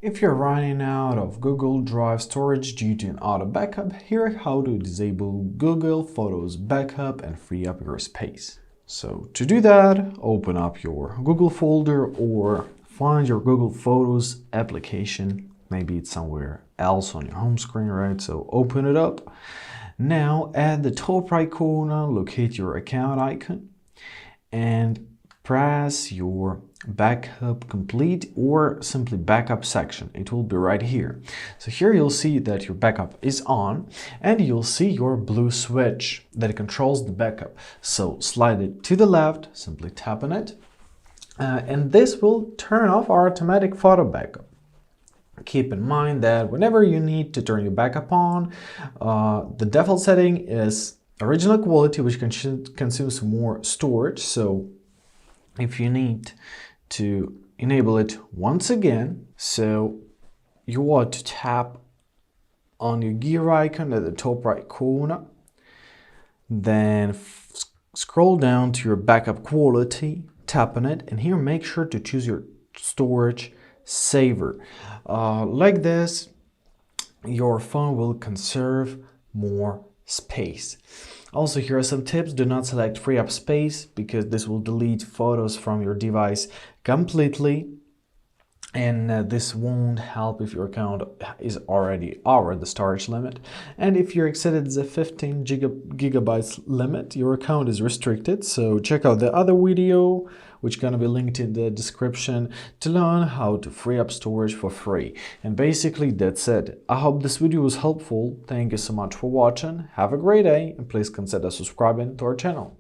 If you're running out of Google Drive storage due to an auto backup, here's how to disable Google Photos backup and free up your space. So to do that, open up your Google folder or find your Google Photos application. Maybe it's somewhere else on your home screen, right? So open it up. Now at the top right corner, locate your account icon and press your backup complete or simply backup section. It will be right here. So here you'll see that your backup is on and you'll see your blue switch that controls the backup. So slide it to the left, simply tap on it, and this will turn off our automatic photo backup. Keep in mind that whenever you need to turn your backup on, the default setting is original quality, which consumes more storage. So if you need to enable it once again, so you want to tap on your gear icon at the top right corner, then scroll down to your backup quality, tap on it, and here make sure to choose your storage saver. Like this, your phone will conserve more space. Also, here are some tips. Do not select free up space because this will delete photos from your device completely, and this won't help if your account is already over the storage limit. And if you exceeded the 15 gigabytes limit, your account is restricted. So check out the other video, which is going to be linked in the description, to learn how to free up storage for free. And basically that's it. I hope this video was helpful. Thank you so much for watching. Have a great day and please consider subscribing to our channel.